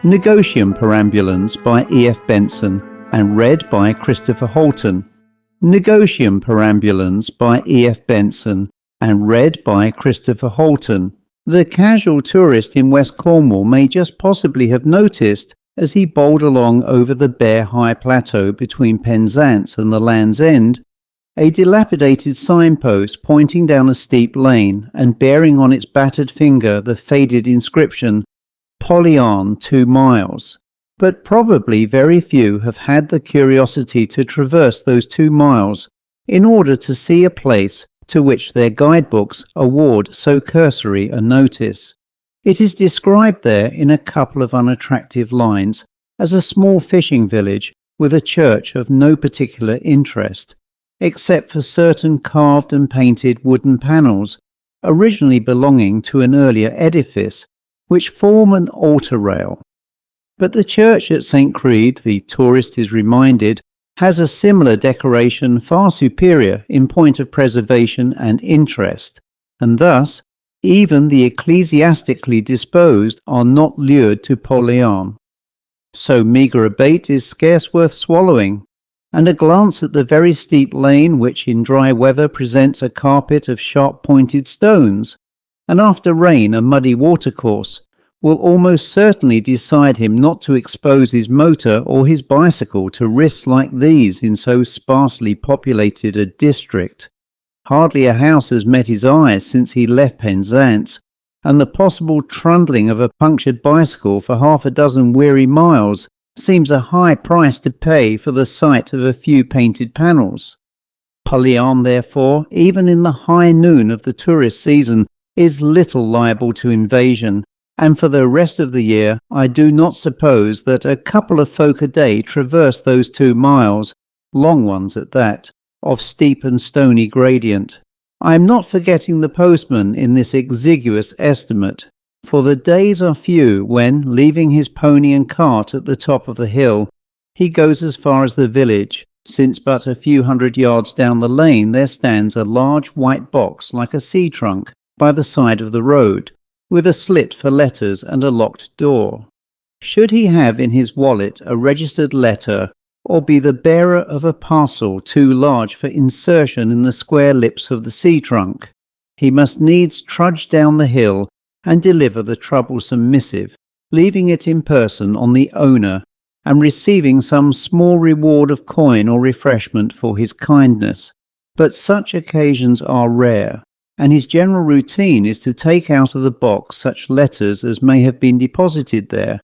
Negotium Perambulans by E.F.Benson and read by Christopher Halton. Negotium Perambulans by E.F.Benson and read by Christopher Halton. The casual tourist in West Cornwall may just possibly have noticed, as he bowled along over the bare high plateau between Penzance and the Land's End, a dilapidated signpost pointing down a steep lane and bearing on its battered finger the faded inscription, Polyon 2 miles. But probably very few have had the curiosity to traverse those 2 miles in order to see a place to which their guidebooks award so cursory a notice. It is described there in a couple of unattractive lines as a small fishing village with a church of no particular interest, except for certain carved and painted wooden panels originally belonging to an earlier edifice, which form an altar rail. But the church at St. Crede, the tourist is reminded, has a similar decoration far superior in point of preservation and interest, and thus even the ecclesiastically disposed are not lured to Polyon. So meagre a bait is scarce worth swallowing, and a glance at the very steep lane, which in dry weather presents a carpet of sharp-pointed stones, and after rain a muddy watercourse, will almost certainly decide him not to expose his motor or his bicycle to risks like these in so sparsely populated a district. Hardly a house has met his eyes since he left Penzance, and the possible trundling of a punctured bicycle for half a dozen weary miles seems a high price to pay for the sight of a few painted panels. Polyon, therefore, even in the high noon of the tourist season, is little liable to invasion, and for the rest of the year I do not suppose that a couple of folk a day traverse those 2 miles, long ones at that, of steep and stony gradient. I am not forgetting the postman in this exiguous estimate, for the days are few when, leaving his pony and cart at the top of the hill, he goes as far as the village, since but a few hundred yards down the lane there stands a large white box like a sea trunk by the side of the road, with a slit for letters and a locked door. Should he have in his wallet a registered letter, or be the bearer of a parcel too large for insertion in the square lips of the sea trunk, he must needs trudge down the hill and deliver the troublesome missive, leaving it in person on the owner, and receiving some small reward of coin or refreshment for his kindness. But such occasions are rare, and his general routine is to take out of the box such letters as may have been deposited there,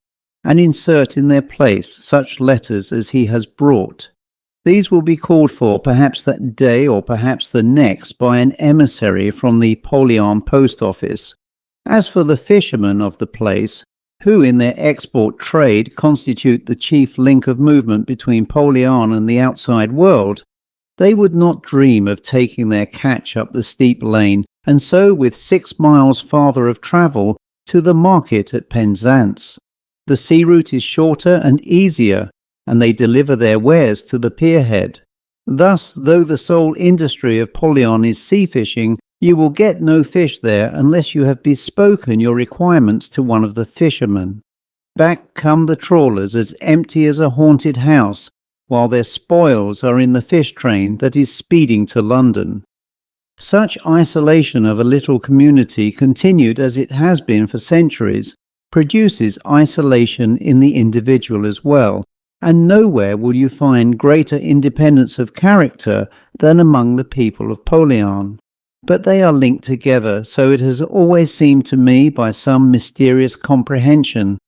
and insert in their place such letters as he has brought. These will be called for perhaps that day or perhaps the next by an emissary from the Polyon post office. As for the fishermen of the place, who in their export trade constitute the chief link of movement between Polyon and the outside world, they would not dream of taking their catch up the steep lane, and so with 6 miles farther of travel to the market at Penzance. The sea route is shorter and easier, and they deliver their wares to the pierhead. Thus, though the sole industry of Polyon is sea fishing, you will get no fish there unless you have bespoken your requirements to one of the fishermen. Back come the trawlers as empty as a haunted house, while their spoils are in the fish train that is speeding to London. Such isolation of a little community, continued as it has been for centuries, produces isolation in the individual as well, and nowhere will you find greater independence of character than among the people of Polyon. But they are linked together, so it has always seemed to me by some mysterious comprehension.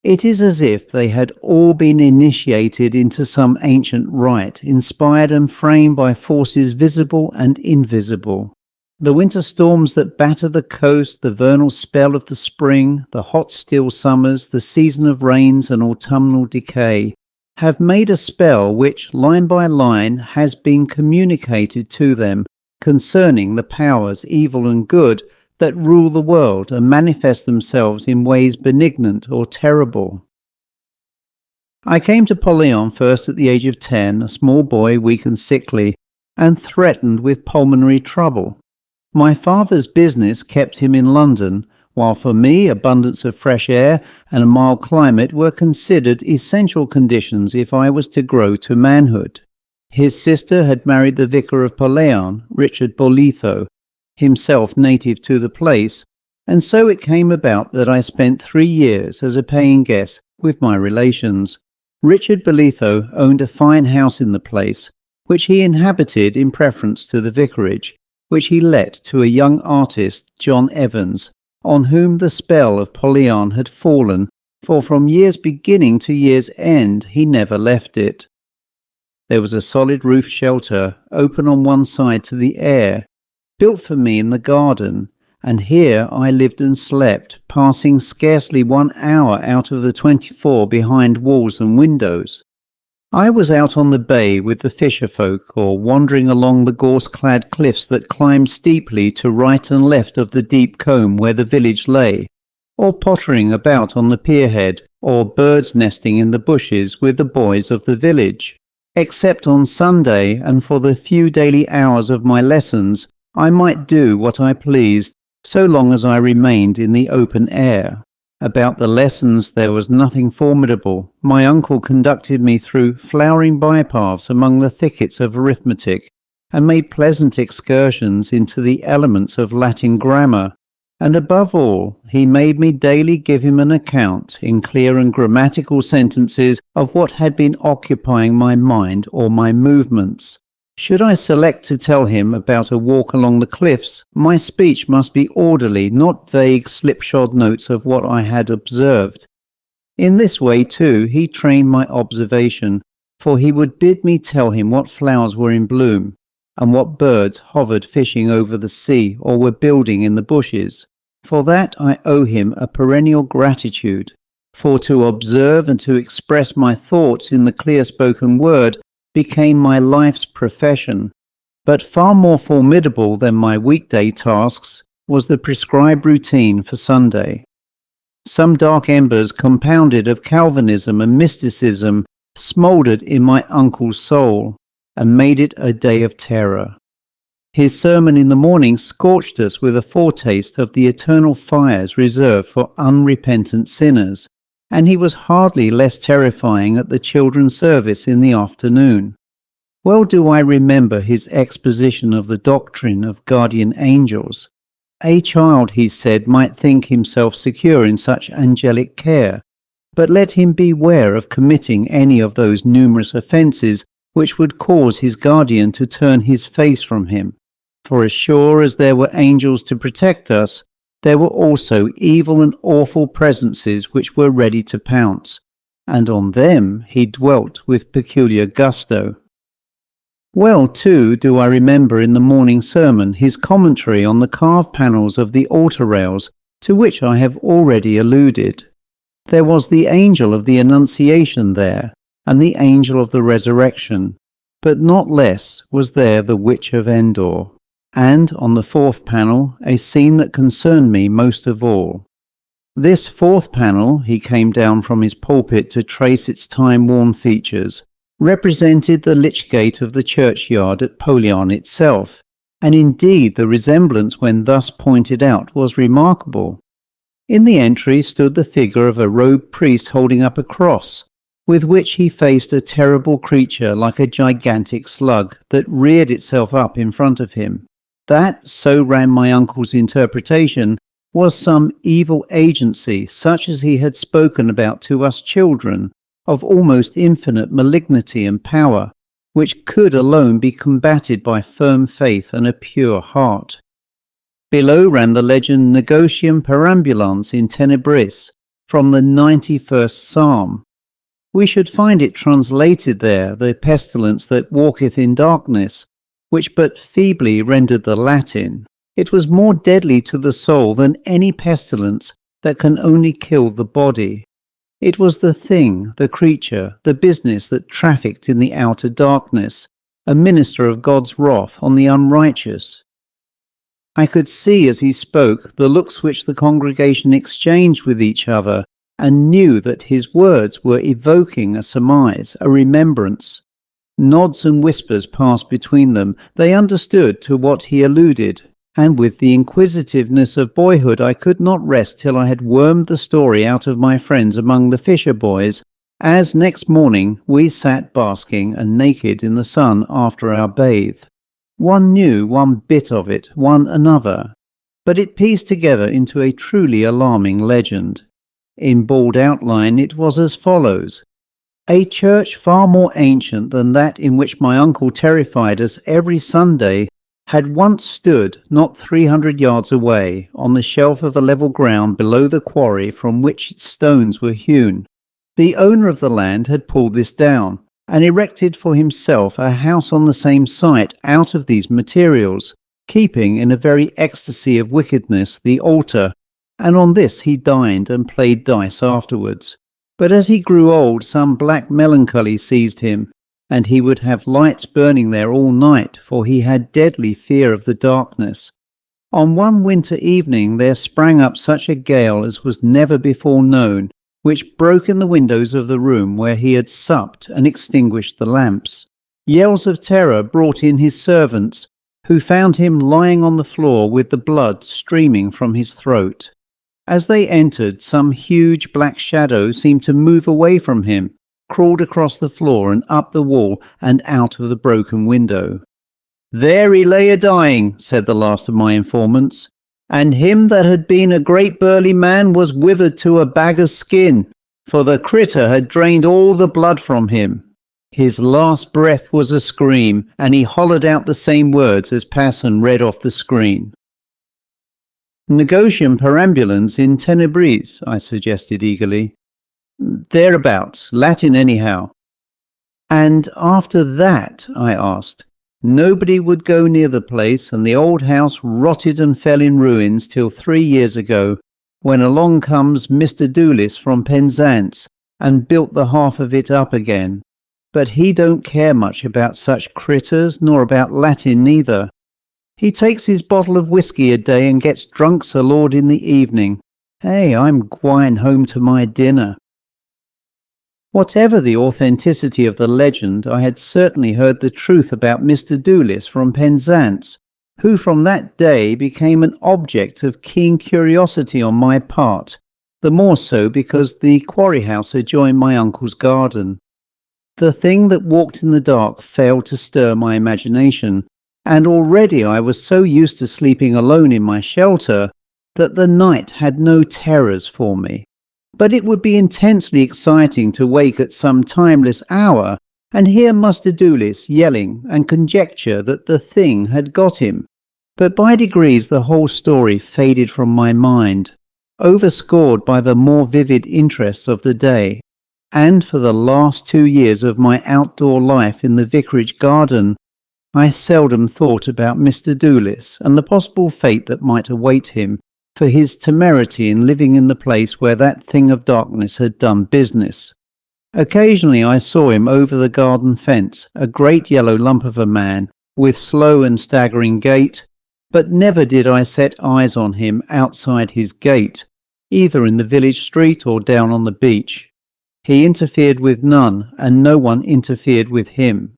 It is as if they had all been initiated into some ancient rite, inspired and framed by forces visible and invisible. The winter storms that batter the coast, the vernal spell of the spring, the hot still summers, the season of rains and autumnal decay, have made a spell which, line by line, has been communicated to them concerning the powers, evil and good, that rule the world and manifest themselves in ways benignant or terrible. I came to Polyon first at the age of 10, a small boy, weak and sickly, and threatened with pulmonary trouble. My father's business kept him in London, while for me abundance of fresh air and a mild climate were considered essential conditions if I was to grow to manhood. His sister had married the vicar of Poleon, Richard Bolitho, himself native to the place, and so it came about that I spent 3 years as a paying guest with my relations. Richard Bolitho owned a fine house in the place, which he inhabited in preference to the vicarage, which he let to a young artist, John Evans, on whom the spell of Poleon had fallen, for from year's beginning to year's end he never left it. There was a solid roof shelter, open on one side to the air, built for me in the garden, and here I lived and slept, passing scarcely 1 hour out of the 24 behind walls and windows. I was out on the bay with the fisher folk, or wandering along the gorse-clad cliffs that climbed steeply to right and left of the deep combe where the village lay, or pottering about on the pierhead, or birds nesting in the bushes with the boys of the village. Except on Sunday, and for the few daily hours of my lessons, I might do what I pleased, so long as I remained in the open air. About the lessons there was nothing formidable. My uncle conducted me through flowering bypaths among the thickets of arithmetic, and made pleasant excursions into the elements of Latin grammar, and above all, he made me daily give him an account, in clear and grammatical sentences, of what had been occupying my mind or my movements. Should I select to tell him about a walk along the cliffs, my speech must be orderly, not vague slipshod notes of what I had observed. In this way, too, he trained my observation, for he would bid me tell him what flowers were in bloom, and what birds hovered fishing over the sea or were building in the bushes. For that I owe him a perennial gratitude, for to observe and to express my thoughts in the clear-spoken word became my life's profession. But far more formidable than my weekday tasks was the prescribed routine for Sunday. Some dark embers compounded of Calvinism and mysticism smouldered in my uncle's soul, and made it a day of terror. His sermon in the morning scorched us with a foretaste of the eternal fires reserved for unrepentant sinners, and he was hardly less terrifying at the children's service in the afternoon. Well do I remember his exposition of the doctrine of guardian angels. A child, he said, might think himself secure in such angelic care, but let him beware of committing any of those numerous offences which would cause his guardian to turn his face from him. For as sure as there were angels to protect us, there were also evil and awful presences which were ready to pounce, and on them he dwelt with peculiar gusto. Well, too, do I remember in the morning sermon his commentary on the carved panels of the altar rails, to which I have already alluded. There was the angel of the Annunciation there, and the angel of the Resurrection, but not less was there the Witch of Endor, and on the fourth panel a scene that concerned me most of all. This fourth panel, he came down from his pulpit to trace its time-worn features, represented the lich gate of the churchyard at Poleon itself, and indeed the resemblance when thus pointed out was remarkable. In the entry stood the figure of a robed priest holding up a cross, with which he faced a terrible creature like a gigantic slug that reared itself up in front of him. That, so ran my uncle's interpretation, was some evil agency such as he had spoken about to us children, of almost infinite malignity and power, which could alone be combated by firm faith and a pure heart. Below ran the legend Negotium Perambulans in Tenebris, from the 91st Psalm. We should find it translated there, the pestilence that walketh in darkness, which but feebly rendered the Latin. It was more deadly to the soul than any pestilence that can only kill the body. It was the thing, the creature, the business that trafficked in the outer darkness, a minister of God's wrath on the unrighteous. I could see as he spoke the looks which the congregation exchanged with each other, and knew that his words were evoking a surmise, a remembrance. Nods and whispers passed between them. They understood to what he alluded, and with the inquisitiveness of boyhood I could not rest till I had wormed the story out of my friends among the fisher boys, as next morning we sat basking and naked in the sun after our bathe. One knew one bit of it, one another, but it pieced together into a truly alarming legend. In bald outline it was as follows. A church far more ancient than that in which my uncle terrified us every Sunday had once stood not 300 yards away on the shelf of the level ground below the quarry from which its stones were hewn. The owner of the land had pulled this down and erected for himself a house on the same site out of these materials, keeping in a very ecstasy of wickedness the altar, and on this he dined and played dice afterwards. But as he grew old, some black melancholy seized him, and he would have lights burning there all night, for he had deadly fear of the darkness. On one winter evening there sprang up such a gale as was never before known, which broke in the windows of the room where he had supped and extinguished the lamps. Yells of terror brought in his servants, who found him lying on the floor with the blood streaming from his throat. As they entered, some huge black shadow seemed to move away from him, crawled across the floor and up the wall and out of the broken window. "There he lay a-dying," said the last of my informants, "and him that had been a great burly man was withered to a bag of skin, for the critter had drained all the blood from him. His last breath was a scream, and he hollered out the same words as Passon read off the screen." "Negotium Perambulans in tenebris," I suggested eagerly. "Thereabouts, Latin anyhow." "And after that," I asked, "nobody would go near the place, and the old house rotted and fell in ruins till 3 years ago, when along comes Mr. Douis from Penzance and built the half of it up again. But he don't care much about such critters, nor about Latin neither. He takes his bottle of whisky a day and gets drunk, Sir Lord, in the evening. Hey, I'm gwine home to my dinner." Whatever the authenticity of the legend, I had certainly heard the truth about Mr. Douis from Penzance, who from that day became an object of keen curiosity on my part, the more so because the quarry house adjoined my uncle's garden. The thing that walked in the dark failed to stir my imagination, and already I was so used to sleeping alone in my shelter that the night had no terrors for me. But it would be intensely exciting to wake at some timeless hour and hear Master Douis yelling and conjecture that the thing had got him. But by degrees the whole story faded from my mind, overscored by the more vivid interests of the day, and for the last 2 years of my outdoor life in the vicarage garden, I seldom thought about Mr. Douis and the possible fate that might await him for his temerity in living in the place where that thing of darkness had done business. Occasionally I saw him over the garden fence, a great yellow lump of a man, with slow and staggering gait, but never did I set eyes on him outside his gate, either in the village street or down on the beach. He interfered with none, and no one interfered with him.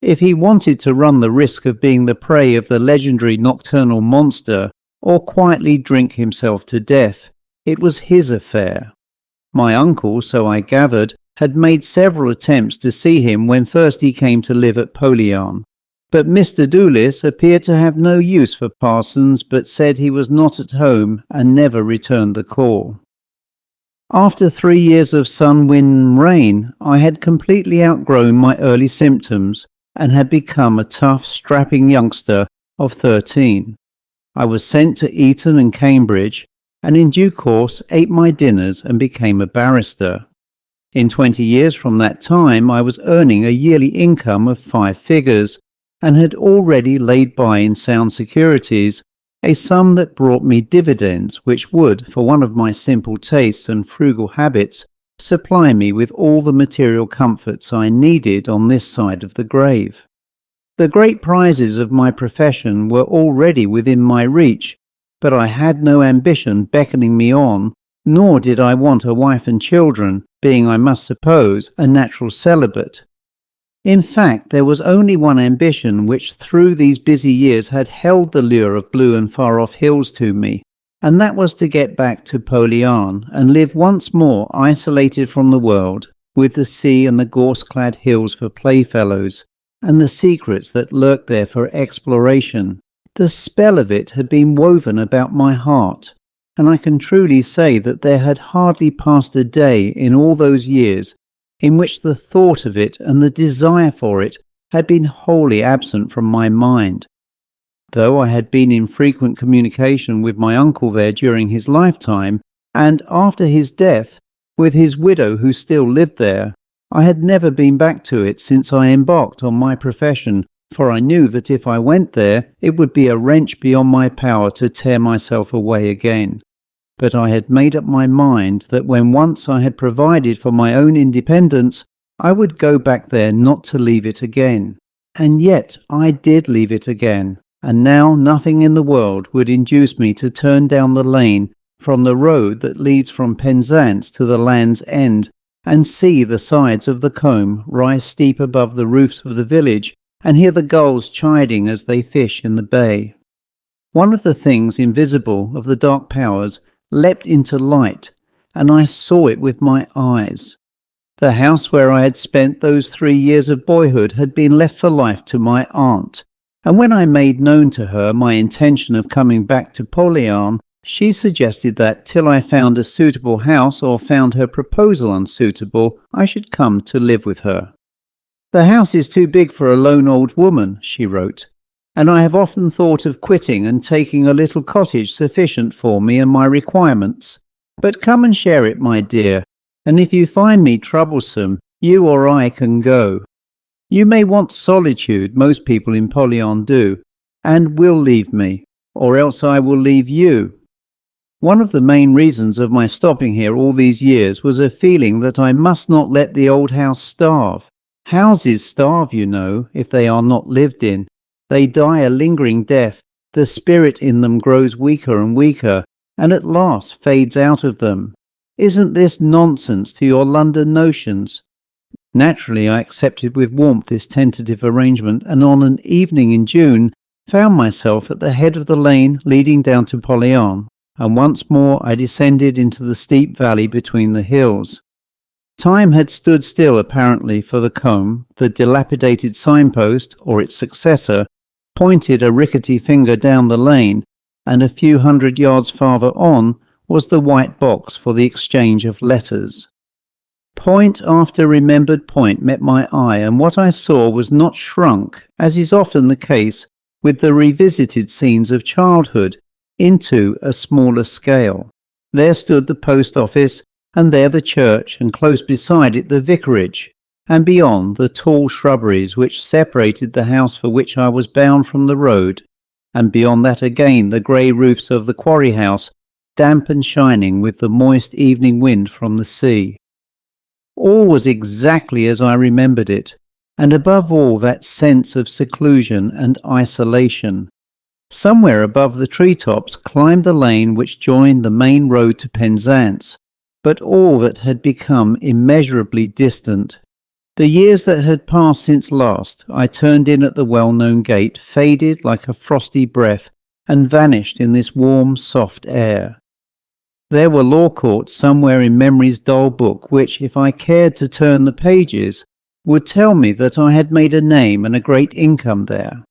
If he wanted to run the risk of being the prey of the legendary nocturnal monster, or quietly drink himself to death, it was his affair. My uncle, so I gathered, had made several attempts to see him when first he came to live at Poleyarn, but Mr. Douis appeared to have no use for parsons, but said he was not at home and never returned the call. After 3 years of sun, wind and rain, I had completely outgrown my early symptoms and had become a tough, strapping youngster of 13. I was sent to Eton and Cambridge, and in due course ate my dinners and became a barrister. In 20 years from that time I was earning a yearly income of 5 figures, and had already laid by in sound securities a sum that brought me dividends which would, for one of my simple tastes and frugal habits, supply me with all the material comforts I needed on this side of the grave. The great prizes of my profession were already within my reach, but I had no ambition beckoning me on, nor did I want a wife and children, being, I must suppose, a natural celibate. In fact, there was only one ambition which through these busy years had held the lure of blue and far-off hills to me, and that was to get back to Polian and live once more isolated from the world, with the sea and the gorse-clad hills for playfellows, and the secrets that lurked there for exploration. The spell of it had been woven about my heart, and I can truly say that there had hardly passed a day in all those years in which the thought of it and the desire for it had been wholly absent from my mind. Though I had been in frequent communication with my uncle there during his lifetime, and after his death, with his widow who still lived there, I had never been back to it since I embarked on my profession, for I knew that if I went there, it would be a wrench beyond my power to tear myself away again. But I had made up my mind that when once I had provided for my own independence, I would go back there not to leave it again. And yet I did leave it again, and now nothing in the world would induce me to turn down the lane from the road that leads from Penzance to the Land's End, and see the sides of the combe rise steep above the roofs of the village, and hear the gulls chiding as they fish in the bay. One of the things invisible of the dark powers leapt into light, and I saw it with my eyes. The house where I had spent those 3 years of boyhood had been left for life to my aunt, and when I made known to her my intention of coming back to Polian, she suggested that till I found a suitable house or found her proposal unsuitable, I should come to live with her. "The house is too big for a lone old woman," she wrote, "and I have often thought of quitting and taking a little cottage sufficient for me and my requirements. But come and share it, my dear, and if you find me troublesome, you or I can go. You may want solitude, most people in Polian do, and will leave me, or else I will leave you." One of the main reasons of my stopping here all these years was a feeling that I must not let the old house starve. Houses starve, you know, if they are not lived in. They die a lingering death, the spirit in them grows weaker and weaker, and at last fades out of them. Isn't this nonsense to your London notions? Naturally, I accepted with warmth this tentative arrangement, and on an evening in June found myself at the head of the lane leading down to Polian, and once more I descended into the steep valley between the hills. Time had stood still apparently, for the combe, the dilapidated signpost, or its successor, pointed a rickety finger down the lane, and a few hundred yards farther on was the white box for the exchange of letters. Point after remembered point met my eye, and what I saw was not shrunk, as is often the case with the revisited scenes of childhood, into a smaller scale. There stood the post office, and there the church, and close beside it the vicarage, and beyond the tall shrubberies which separated the house for which I was bound from the road, and beyond that again the grey roofs of the Quarry house, damp and shining with the moist evening wind from the sea. All was exactly as I remembered it, and above all that sense of seclusion and isolation. Somewhere above the treetops climbed the lane which joined the main road to Penzance, but all that had become immeasurably distant. The years that had passed since last I turned in at the well-known gate faded like a frosty breath and vanished in this warm, soft air. There were law courts somewhere in memory's dull book which, if I cared to turn the pages, would tell me that I had made a name and a great income there.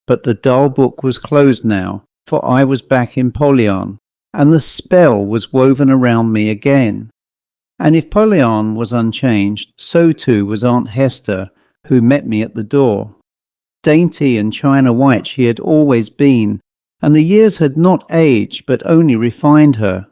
But the dull book was closed now, for I was back in Polian, and the spell was woven around me again. And if Polian was unchanged, so too was Aunt Hester, who met me at the door. Dainty and china white she had always been, and the years had not aged but only refined her.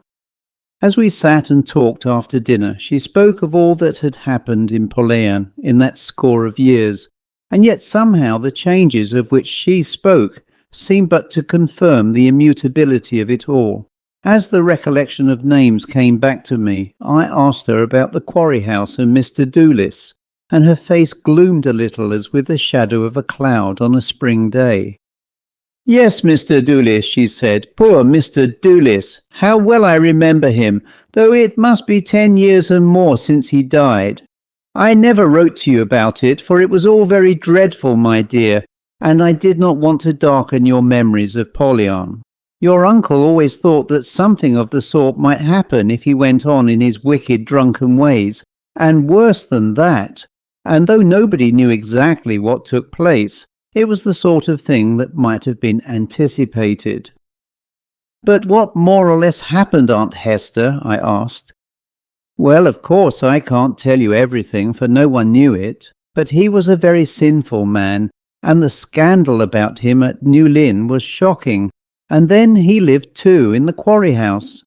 As we sat and talked after dinner, she spoke of all that had happened in Polian in that score of years, and yet somehow the changes of which she spoke seemed but to confirm the immutability of it all. As the recollection of names came back to me, I asked her about the Quarry house and Mr. Douis, and her face gloomed a little as with the shadow of a cloud on a spring day. "Yes, Mr. Douis," she said. "Poor Mr. Douis! How well I remember him, though it must be 10 years and more since he died. I never wrote to you about it, for it was all very dreadful, my dear, and I did not want to darken your memories of Polyon. Your uncle always thought that something of the sort might happen if he went on in his wicked drunken ways, and worse than that. And though nobody knew exactly what took place, it was the sort of thing that might have been anticipated. But what more or less happened, Aunt Hester? I asked. Well, of course I can't tell you everything, for no one knew it, but he was a very sinful man, and the scandal about him at New Lynn was shocking, and then he lived too in the Quarry House.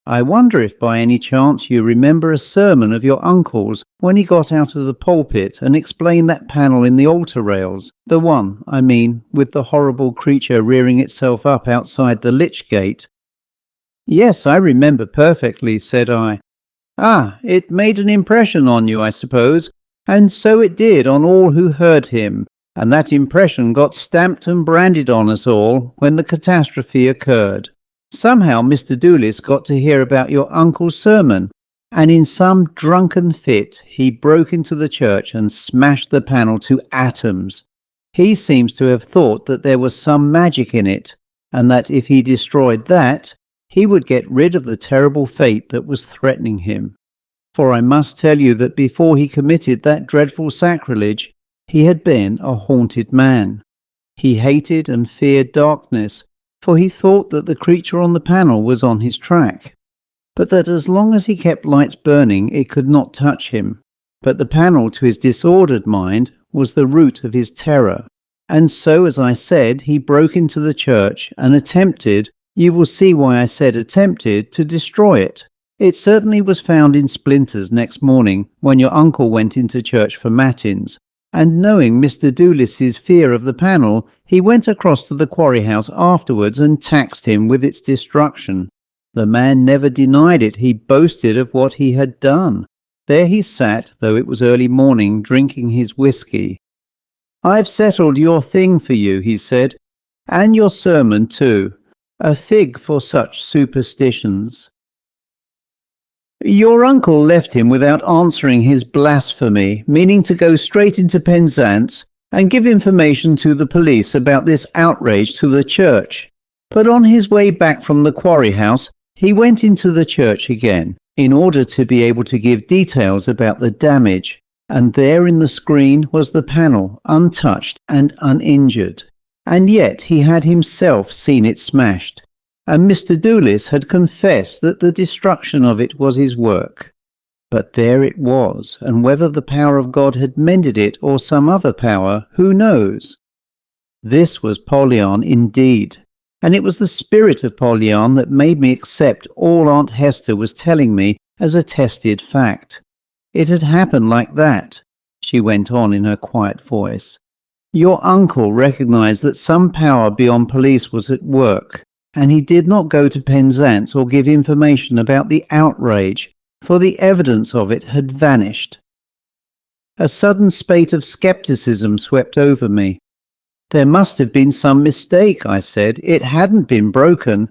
I wonder if by any chance you remember a sermon of your uncle's when he got out of the pulpit and explained that panel in the altar rails, the one, I mean, with the horrible creature rearing itself up outside the lich gate. Yes, I remember perfectly, said I. Ah, it made an impression on you, I suppose, and so it did on all who heard him, and that impression got stamped and branded on us all when the catastrophe occurred. Somehow Mr. Douis got to hear about your uncle's sermon, and in some drunken fit he broke into the church and smashed the panel to atoms. He seems to have thought that there was some magic in it, and that if he destroyed that, he would get rid of the terrible fate that was threatening him. For I must tell you that before he committed that dreadful sacrilege, he had been a haunted man. He hated and feared darkness, for he thought that the creature on the panel was on his track, but that as long as he kept lights burning it could not touch him. But the panel, to his disordered mind, was the root of his terror, and so, as I said, he broke into the church and attempted, you will see why I said attempted, to destroy it. It certainly was found in splinters next morning when your uncle went into church for matins, and knowing Mr. Doulis's fear of the panel, he went across to the Quarry House afterwards and taxed him with its destruction. The man never denied it, he boasted of what he had done. There he sat, though it was early morning, drinking his whisky. I've settled your thing for you, he said, and your sermon too. A fig for such superstitions. Your uncle left him without answering his blasphemy, meaning to go straight into Penzance and give information to the police about this outrage to the church. But on his way back from the Quarry House, he went into the church again, in order to be able to give details about the damage, and there in the screen was the panel, untouched and uninjured. And yet he had himself seen it smashed, and Mr. Doulis had confessed that the destruction of it was his work. But there it was, and whether the power of God had mended it or some other power, who knows? This was Polyon indeed, and it was the spirit of Polyon that made me accept all Aunt Hester was telling me as a tested fact. It had happened like that, she went on in her quiet voice. Your uncle recognized that some power beyond police was at work, and he did not go to Penzance or give information about the outrage, for the evidence of it had vanished. A sudden spate of scepticism swept over me. There must have been some mistake, I said. It hadn't been broken.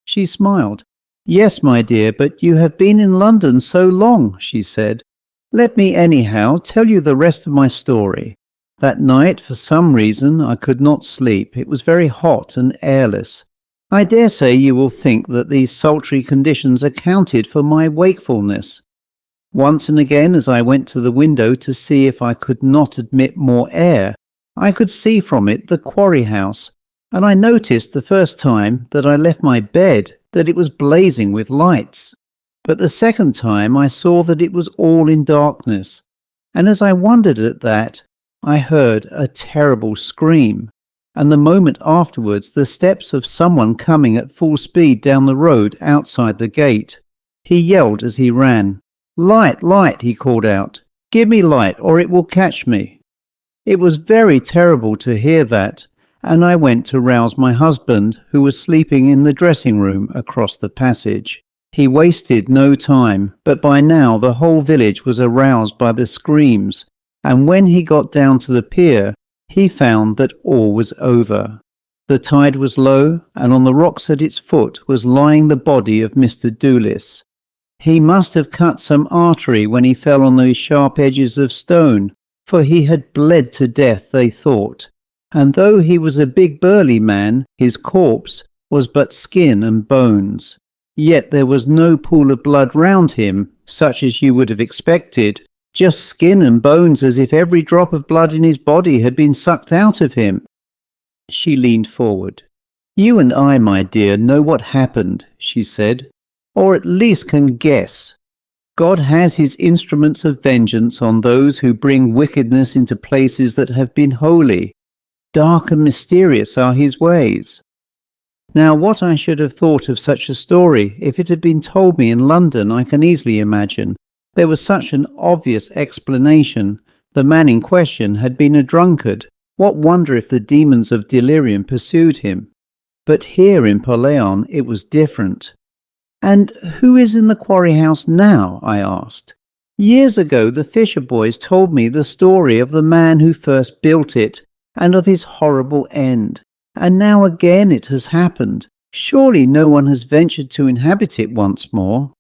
She smiled. Yes, my dear, but you have been in London so long, she said. Let me anyhow tell you the rest of my story. That night, for some reason, I could not sleep. It was very hot and airless. I dare say you will think that these sultry conditions accounted for my wakefulness. Once and again, as I went to the window to see if I could not admit more air, I could see from it the Quarry House, and I noticed the first time that I left my bed that it was blazing with lights. But the second time I saw that it was all in darkness, and as I wondered at that, I heard a terrible scream, and the moment afterwards the steps of someone coming at full speed down the road outside the gate. He yelled as he ran. "Light, light," he called out. "Give me light, or it will catch me." It was very terrible to hear that, and I went to rouse my husband, who was sleeping in the dressing room across the passage. He wasted no time, but by now the whole village was aroused by the screams, and when he got down to the pier, he found that all was over. The tide was low, and on the rocks at its foot was lying the body of Mr. Doulis. He must have cut some artery when he fell on those sharp edges of stone, for he had bled to death, they thought, and though he was a big burly man, his corpse was but skin and bones. Yet there was no pool of blood round him, such as you would have expected, just skin and bones, as if every drop of blood in his body had been sucked out of him. She leaned forward. "You and I, my dear, know what happened," she said, "or at least can guess. God has his instruments of vengeance on those who bring wickedness into places that have been holy. Dark and mysterious are his ways." Now, what I should have thought of such a story if it had been told me in London, I can easily imagine. There was such an obvious explanation. The man in question had been a drunkard. What wonder if the demons of delirium pursued him? But here in Poleon it was different. "And who is in the quarry house now?" I asked. "Years ago the fisher boys told me the story of the man who first built it, and of his horrible end. And now again it has happened. Surely no one has ventured to inhabit it once more."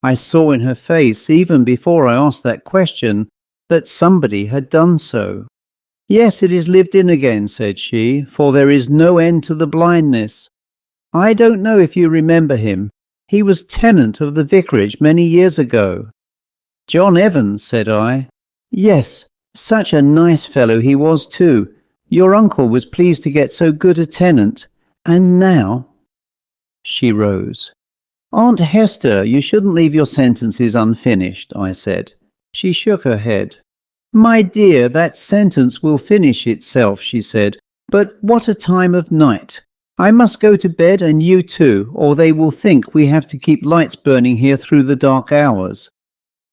I saw in her face, even before I asked that question, that somebody had done so. "Yes, it is lived in again," said she, "for there is no end to the blindness. I don't know if you remember him. He was tenant of the vicarage many years ago." "John Evans," said I. "Yes, such a nice fellow he was too. Your uncle was pleased to get so good a tenant. And now—" She rose. "Aunt Hester, you shouldn't leave your sentences unfinished," I said. She shook her head. "My dear, that sentence will finish itself," she said. "But what a time of night! I must go to bed, and you too, or they will think we have to keep lights burning here through the dark hours."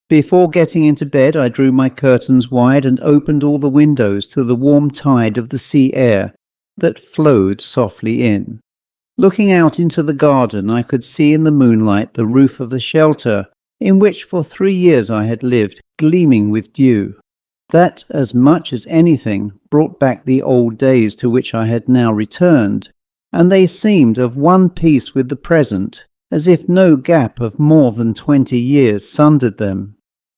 Before getting into bed, I drew my curtains wide and opened all the windows to the warm tide of the sea air that flowed softly in. Looking out into the garden, I could see in the moonlight the roof of the shelter in which for 3 years I had lived, gleaming with dew. That, as much as anything, brought back the old days to which I had now returned, and they seemed of one piece with the present, as if no gap of more than 20 years sundered them.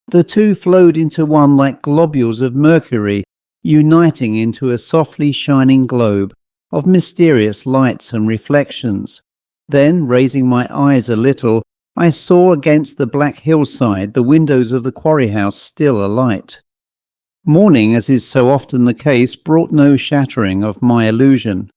The two flowed into one like globules of mercury, uniting into a softly shining globe of mysterious lights and reflections. Then, raising my eyes a little, I saw against the black hillside the windows of the quarry house still alight. Morning, as is so often the case, brought no shattering of my illusion.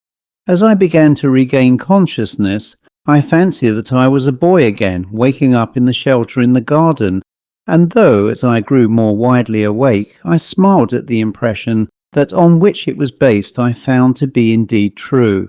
As I began to regain consciousness, I fancied that I was a boy again, waking up in the shelter in the garden, and though, as I grew more widely awake, I smiled at the impression that on which it was based I found to be indeed true.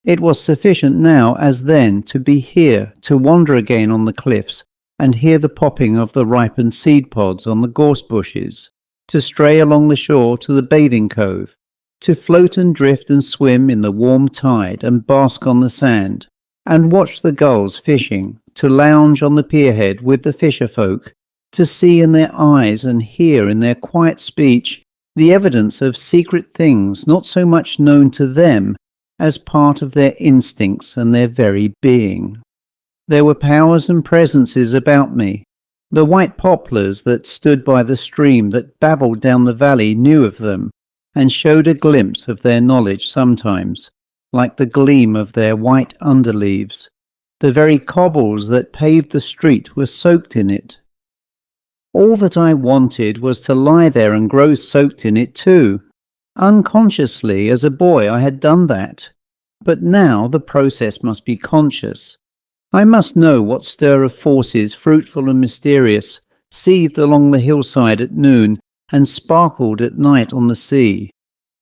It was sufficient now, as then, to be here, to wander again on the cliffs, and hear the popping of the ripened seed pods on the gorse bushes, to stray along the shore to the bathing cove, to float and drift and swim in the warm tide and bask on the sand, and watch the gulls fishing, to lounge on the pierhead with the fisher folk, to see in their eyes and hear in their quiet speech the evidence of secret things not so much known to them as part of their instincts and their very being. There were powers and presences about me. The white poplars that stood by the stream that babbled down the valley knew of them, and showed a glimpse of their knowledge sometimes, like the gleam of their white underleaves. The very cobbles that paved the street were soaked in it. All that I wanted was to lie there and grow soaked in it too. Unconsciously, as a boy, I had done that. But now the process must be conscious. I must know what stir of forces, fruitful and mysterious, seethed along the hillside at noon and sparkled at night on the sea.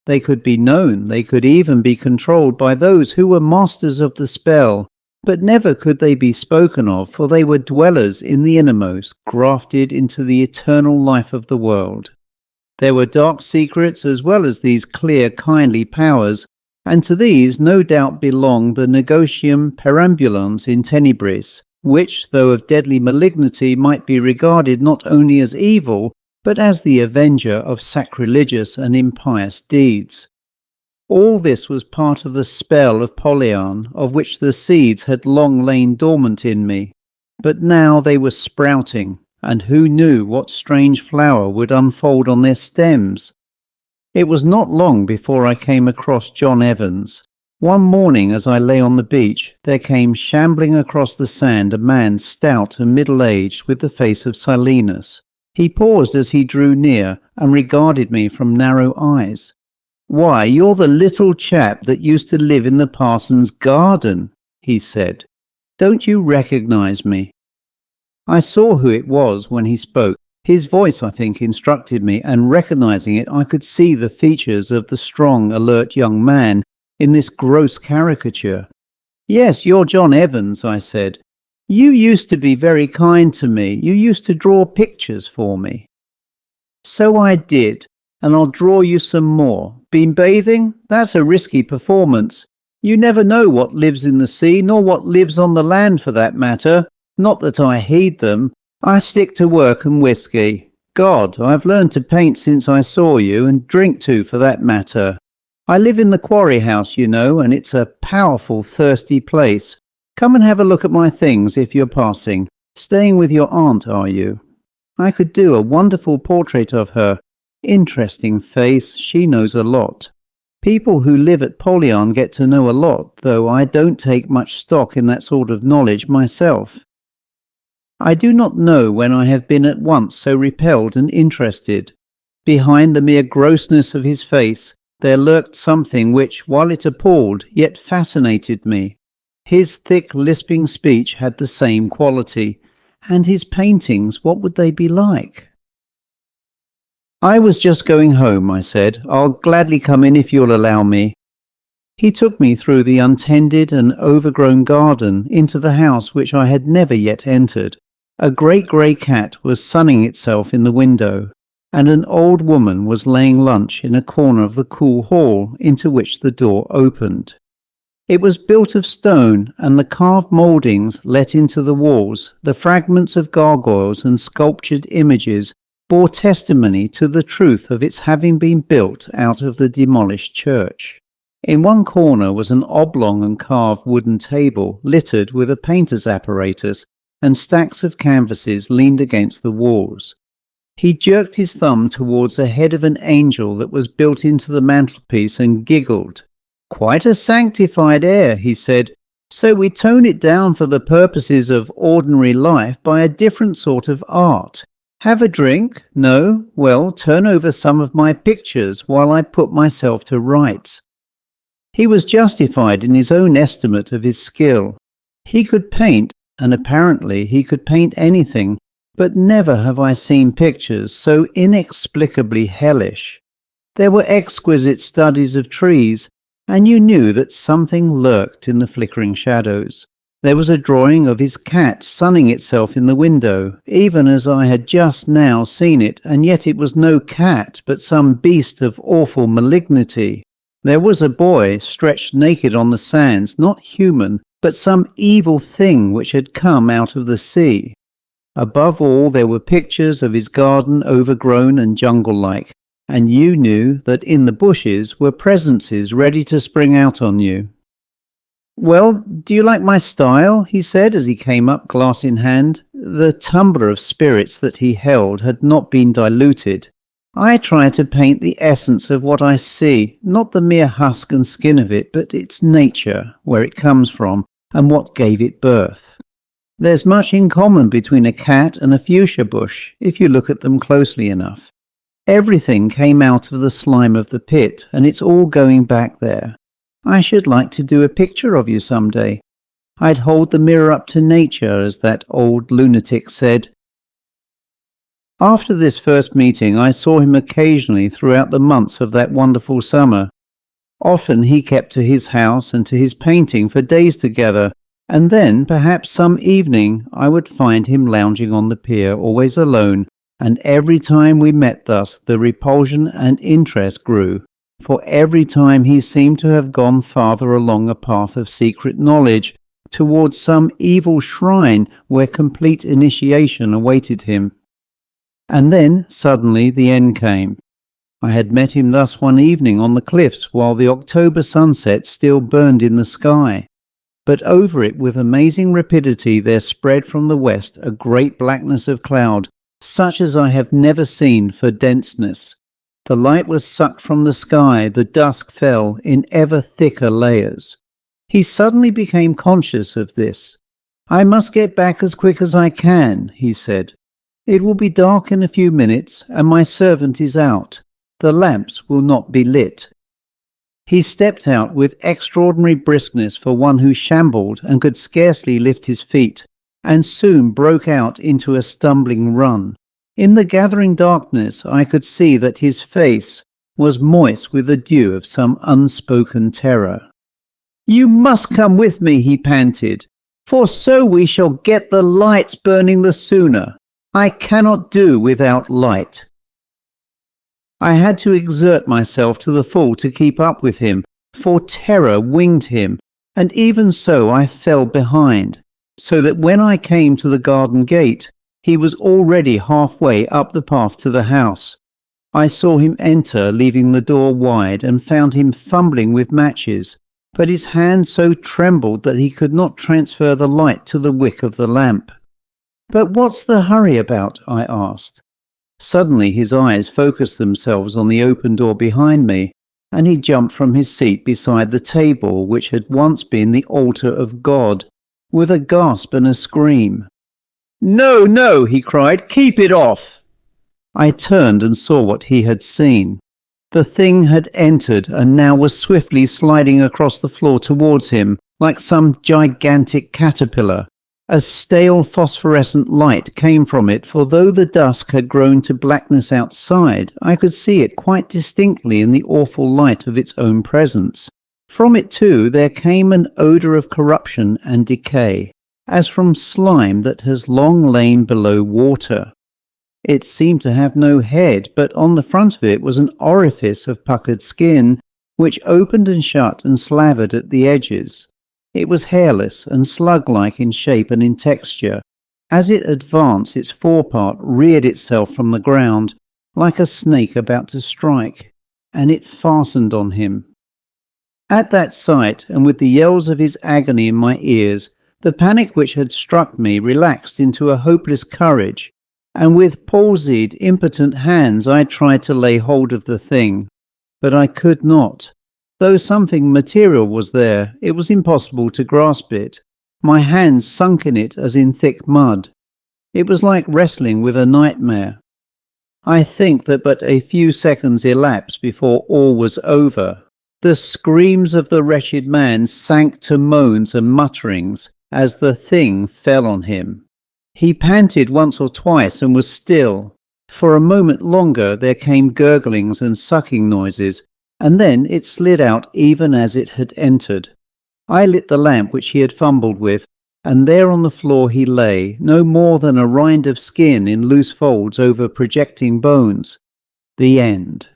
They could be known, they could even be controlled by those who were masters of the spell, but never could they be spoken of, for they were dwellers in the innermost, grafted into the eternal life of the world. There were dark secrets as well as these clear, kindly powers, and to these no doubt belonged the Negotium Perambulans in Tenebris, which, though of deadly malignity, might be regarded not only as evil, but as the avenger of sacrilegious and impious deeds. All this was part of the spell of Poleon, of which the seeds had long lain dormant in me. but now they were sprouting, and who knew what strange flower would unfold on their stems? It was not long before I came across John Evans. One morning as I lay on the beach, there came shambling across the sand a man stout and middle-aged with the face of Silenus. He paused as he drew near and regarded me from narrow eyes. "Why, you're the little chap that used to live in the parson's garden," he said. "Don't you recognize me?" I saw who it was when he spoke. His voice, I think, instructed me, and recognizing it, I could see the features of the strong, alert young man in this gross caricature. "Yes, you're John Evans," I said. "You used to be very kind to me. You used to draw pictures for me." "So I did, and I'll draw you some more. Been bathing? That's a risky performance. You never know what lives in the sea, nor what lives on the land for that matter. Not that I heed them. I stick to work and whiskey. God, I've learned to paint since I saw you, and drink too for that matter. I live in the Quarry house, you know, and it's a powerful thirsty place. Come and have a look at my things if you're passing. Staying with your aunt, are you? I could do a wonderful portrait of her. Interesting face, she knows a lot. People who live at Pollyarn get to know a lot, though I don't take much stock in that sort of knowledge myself. I do not know when I have been at once so repelled and interested. Behind the mere grossness of his face, there lurked something which, while it appalled, yet fascinated me. His thick, lisping speech had the same quality. And his paintings, what would they be like? "I was just going home," I said. "I'll gladly come in if you'll allow me." He took me through the untended and overgrown garden into the house which I had never yet entered. A great grey cat was sunning itself in the window, and an old woman was laying lunch in a corner of the cool hall into which the door opened. It was built of stone, and the carved mouldings let into the walls, the fragments of gargoyles and sculptured images, bore testimony to the truth of its having been built out of the demolished church. In one corner was an oblong and carved wooden table littered with a painter's apparatus, and stacks of canvases leaned against the walls. He jerked his thumb towards a head of an angel that was built into the mantelpiece and giggled. "Quite a sanctified air," he said, "so we tone it down for the purposes of ordinary life by a different sort of art. Have a drink? No? Well, turn over some of my pictures while I put myself to rights." He was justified in his own estimate of his skill. He could paint, and apparently he could paint anything, but never have I seen pictures so inexplicably hellish. There were exquisite studies of trees, and you knew that something lurked in the flickering shadows. There was a drawing of his cat sunning itself in the window, even as I had just now seen it, and yet it was no cat, but some beast of awful malignity. There was a boy stretched naked on the sands, not human, but some evil thing which had come out of the sea. Above all, there were pictures of his garden overgrown and jungle-like, and you knew that in the bushes were presences ready to spring out on you. "Well, do you like my style?" he said as he came up, glass in hand. The tumbler of spirits that he held had not been diluted. "I try to paint the essence of what I see, not the mere husk and skin of it, but its nature, where it comes from, and what gave it birth. There's much in common between a cat and a fuchsia bush, if you look at them closely enough. Everything came out of the slime of the pit, and it's all going back there. I should like to do a picture of you some day. I'd hold the mirror up to nature, as that old lunatic said." After this first meeting, I saw him occasionally throughout the months of that wonderful summer. Often he kept to his house and to his painting for days together, and then, perhaps some evening, I would find him lounging on the pier, always alone, and every time we met thus, the repulsion and interest grew, for every time he seemed to have gone farther along a path of secret knowledge, towards some evil shrine where complete initiation awaited him. And then, suddenly, the end came. I had met him thus one evening on the cliffs while the October sunset still burned in the sky. but over it with amazing rapidity there spread from the west a great blackness of cloud, such as I have never seen for denseness. The light was sucked from the sky, the dusk fell in ever thicker layers. He suddenly became conscious of this. "I must get back as quick as I can," he said. "It will be dark in a few minutes, and my servant is out. The lamps will not be lit." He stepped out with extraordinary briskness for one who shambled and could scarcely lift his feet, and soon broke out into a stumbling run. In the gathering darkness I could see that his face was moist with the dew of some unspoken terror. "You must come with me," he panted, "for so we shall get the lights burning the sooner. I cannot do without light." I had to exert myself to the full to keep up with him, for terror winged him, and even so I fell behind, so that when I came to the garden gate, he was already halfway up the path to the house. I saw him enter, leaving the door wide, and found him fumbling with matches, but his hand so trembled that he could not transfer the light to the wick of the lamp. "But what's the hurry about?" I asked. Suddenly his eyes focused themselves on the open door behind me, and he jumped from his seat beside the table which had once been the altar of God, with a gasp and a scream. "No, no," he cried, "keep it off!" I turned and saw what he had seen. The thing had entered and now was swiftly sliding across the floor towards him, like some gigantic caterpillar. A stale phosphorescent light came from it, for though the dusk had grown to blackness outside, I could see it quite distinctly in the awful light of its own presence. From it, too, there came an odour of corruption and decay, as from slime that has long lain below water. It seemed to have no head, but on the front of it was an orifice of puckered skin, which opened and shut and slavered at the edges. It was hairless and slug-like in shape and in texture. As it advanced, its forepart reared itself from the ground, like a snake about to strike, and it fastened on him. At that sight, and with the yells of his agony in my ears, the panic which had struck me relaxed into a hopeless courage, and with palsied, impotent hands I tried to lay hold of the thing. But I could not. Though something material was there, it was impossible to grasp it. My hands sunk in it as in thick mud. It was like wrestling with a nightmare. I think that but a few seconds elapsed before all was over. The screams of the wretched man sank to moans and mutterings as the thing fell on him. He panted once or twice and was still. For a moment longer there came gurglings and sucking noises, and then it slid out even as it had entered. I lit the lamp which he had fumbled with, and there on the floor he lay, no more than a rind of skin in loose folds over projecting bones. The end.